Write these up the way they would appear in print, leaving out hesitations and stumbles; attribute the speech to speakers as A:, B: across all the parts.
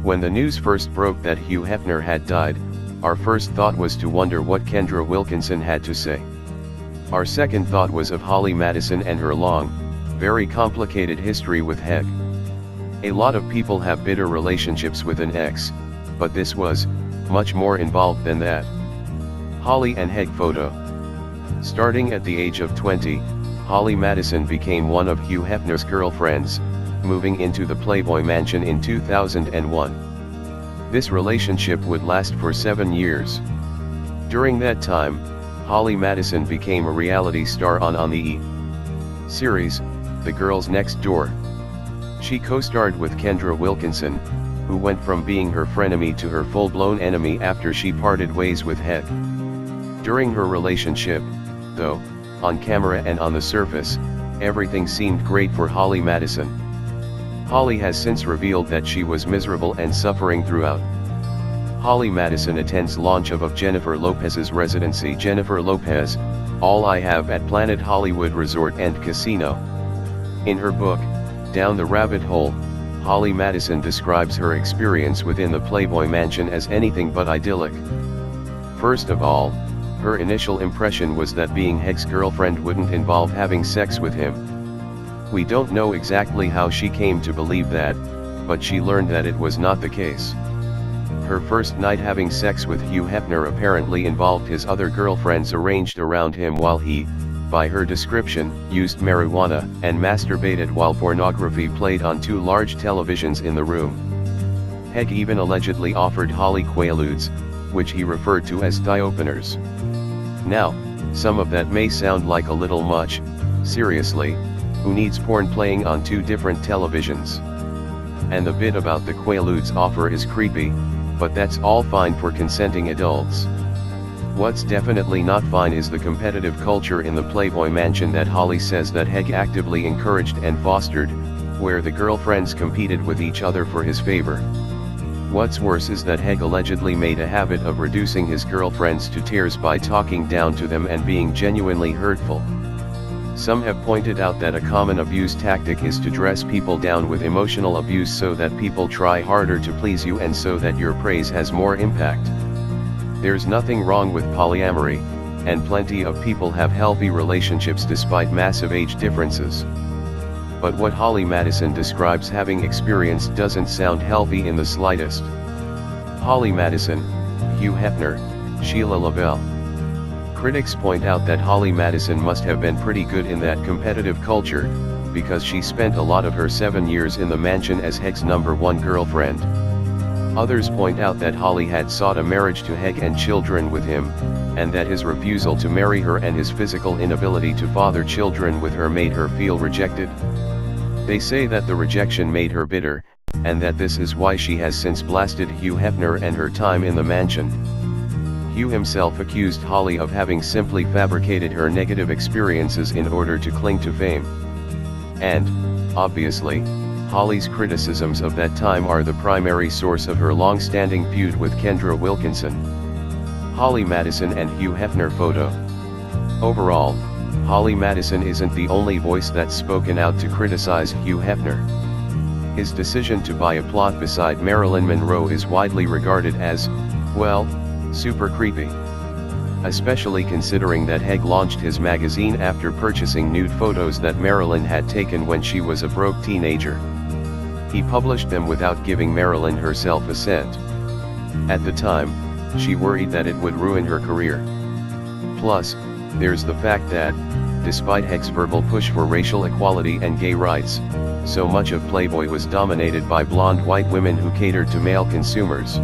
A: When the news first broke that Hugh Hefner had died, our first thought was to wonder what Kendra Wilkinson had to say. Our second thought was of Holly Madison and her long, very complicated history with Heg. A lot of people have bitter relationships with an ex, but this was much more involved than that. Holly and Heg photo. Starting at the age of 20, Holly Madison became one of Hugh Hefner's girlfriends, moving into the Playboy Mansion in 2001. This relationship would last for 7 years. During that time, Holly Madison became a reality star on the E! series, The Girls Next Door. She co-starred with Kendra Wilkinson, who went from being her frenemy to her full-blown enemy after she parted ways with Heg. During her relationship, though, on camera and on the surface, everything seemed great for Holly Madison. Holly has since revealed that she was miserable and suffering throughout. Holly Madison attends launch of Jennifer Lopez's residency Jennifer Lopez, All I Have at Planet Hollywood Resort and Casino. In her book, Down the Rabbit Hole, Holly Madison describes her experience within the Playboy Mansion as anything but idyllic. First of all, her initial impression was that being Heg's girlfriend wouldn't involve having sex with him. We don't know exactly how she came to believe that, but she learned that it was not the case. Her first night having sex with Hugh Hefner apparently involved his other girlfriends arranged around him while he, by her description, used marijuana and masturbated while pornography played on 2 large televisions in the room. Heg even allegedly offered Holly quaaludes, which he referred to as thigh openers. Now, some of that may sound like a little much. Seriously, who needs porn playing on 2 different televisions? And the bit about the quaaludes offer is creepy, but that's all fine for consenting adults. What's definitely not fine is the competitive culture in the Playboy Mansion that Holly says that Heg actively encouraged and fostered, where the girlfriends competed with each other for his favor. What's worse is that Heg allegedly made a habit of reducing his girlfriends to tears by talking down to them and being genuinely hurtful. Some have pointed out that a common abuse tactic is to dress people down with emotional abuse so that people try harder to please you and so that your praise has more impact. There's nothing wrong with polyamory, and plenty of people have healthy relationships despite massive age differences. But what Holly Madison describes having experienced doesn't sound healthy in the slightest. Holly Madison, Hugh Hefner, Sheila LaBelle. Critics point out that Holly Madison must have been pretty good in that competitive culture, because she spent a lot of her 7 years in the mansion as Heg's #1 girlfriend. Others point out that Holly had sought a marriage to Heg and children with him, and that his refusal to marry her and his physical inability to father children with her made her feel rejected. They say that the rejection made her bitter, and that this is why she has since blasted Hugh Hefner and her time in the mansion. Hugh himself accused Holly of having simply fabricated her negative experiences in order to cling to fame. And, obviously, Holly's criticisms of that time are the primary source of her long-standing feud with Kendra Wilkinson. Holly Madison and Hugh Hefner photo. Overall, Holly Madison isn't the only voice that's spoken out to criticize Hugh Hefner. His decision to buy a plot beside Marilyn Monroe is widely regarded as, well, super creepy. Especially considering that Heg launched his magazine after purchasing nude photos that Marilyn had taken when she was a broke teenager. He published them without giving Marilyn herself a cent. At the time, she worried that it would ruin her career. Plus, there's the fact that, despite Heg's verbal push for racial equality and gay rights, so much of Playboy was dominated by blonde white women who catered to male consumers.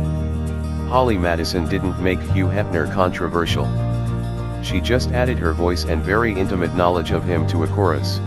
A: Holly Madison didn't make Hugh Hefner controversial. She just added her voice and very intimate knowledge of him to a chorus.